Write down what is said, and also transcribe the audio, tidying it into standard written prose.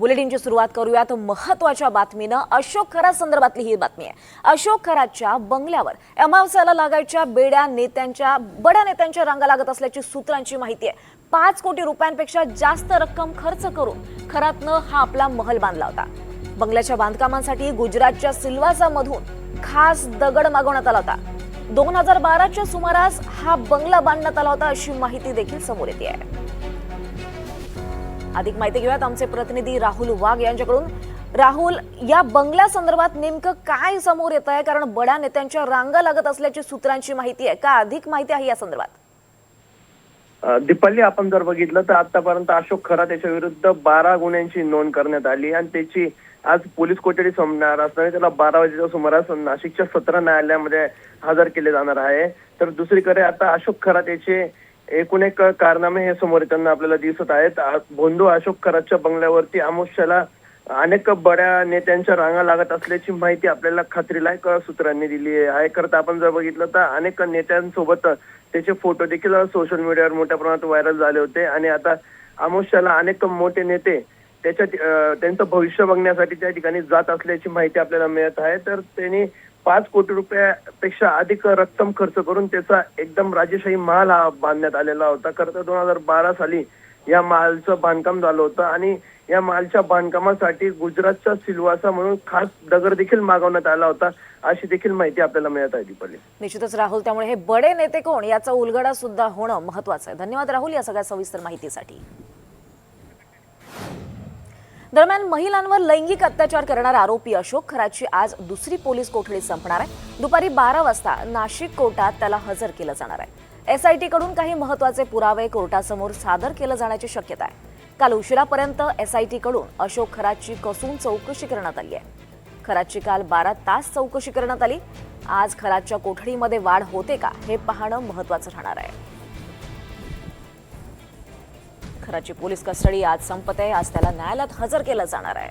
बुलेटिनची सुरुवात करूयात महत्त्वाच्या बातमीनं। अशोक खरात संदर्भातली ही बातमी आहे। अशोक खरातच्या बंगल्यावर अमावस्याला लागायच्या बड्या नेत्यांच्या रांगा लागत असल्याची सूत्रांची माहिती आहे। 5 कोटी रुपयांपेक्षा जास्त रक्कम खर्च करून खरातनं हा आपला महल बांधला होता। बंगल्याच्या बांधकामासाठी गुजरातच्या सिल्वासामधून खास दगड मागवण्यात आला होता। 2012च्या सुमारास हा बंगला बांधण्यात आला होता अशी माहिती देखील समोर येते आहे। अधिक माहिती घेऊयात आमचे प्रतिनिधी राहुल वाघ यांच्याकडून। राहुल, या बंगल्या संदर्भात नेमकं काय समोर येत आहे? कारण बड्या नेत्यांच्या रांगा लागत असल्याची सूत्रांची माहिती आहे का? अधिक माहिती आहे या संदर्भात? दीपाली, आपण जर बघितलं तर आतापर्यंत अशोक खरात याच्या विरुद्ध 12 गुन्ह्यांची नोंद करण्यात आली आणि त्याची आज पोलीस कोठडी संपणार असताना त्याला 12 वाजेच्या सुमारास नाशिकच्या सत्र न्यायालयामध्ये हजर केले जाणार आहे। तर दुसरीकडे आता अशोक खरात याचे एकूण एक कारनामे हे समोर येताना आपल्याला दिसत आहेत। भोंदू अशोक खरातच्या बंगल्यावरती अमावस्याला अनेक बड्या नेत्यांच्या रांगा लागत असल्याची माहिती आपल्याला खात्रीलायक सूत्रांनी दिली आहे। खरं आपण जर बघितलं तर अनेक नेत्यांसोबत त्याचे फोटो देखील सोशल मीडियावर मोठ्या प्रमाणात व्हायरल झाले होते आणि आता अमावस्याला अनेक मोठे नेते त्यांचं भविष्य बघण्यासाठी त्या ठिकाणी जात असल्याची माहिती आपल्याला मिळत आहे। तर त्यांनी 5 कोटी रुपयापेक्षा अधिक रक्कम खर्च करून त्याचा एकदम राजेशाही महाल हा बांधण्यात आलेला होता। खरं तर 2012 साली या महालचं बांधकाम झालं होतं आणि या महालच्या बांधकामासाठी गुजरातचा सिल्वासा म्हणून खास दगड देखील मागवण्यात आला होता अशी देखील माहिती आपल्याला मिळत आहे। दीपाली, निश्चितच राहुल, त्यामुळे हे बडे नेते कोण याचा उलगडा सुद्धा होणं महत्त्वाचं आहे। धन्यवाद राहुल या सगळ्या सविस्तर माहितीसाठी। दरम्यान महिलांवर लैंगिक अत्याचार करणारा आरोपी अशोक खरातची आज दुसरी पोलीस कोठडी संपणार आहे। दुपारी 12 वाजता नाशिक कोर्टात त्याला हजर केलं जाणार आहे। SIT कडून काही महत्त्वाचे पुरावे कोर्टासमोर सादर केले जाण्याची शक्यता आहे। काल उशिरापर्यंत SIT कडून अशोक खरातची कसून चौकशी करण्यात आली आहे। खरातची काल 12 तास चौकशी करण्यात आली। आज खरातच्या कोठडीमध्ये वाढ होते का हे पाहणं महत्त्वाचं राहणार आहे। खरातची पोलीस कस्टडी आज संपत आहे। आज त्याला न्यायालयात हजर केलं जाणार आहे।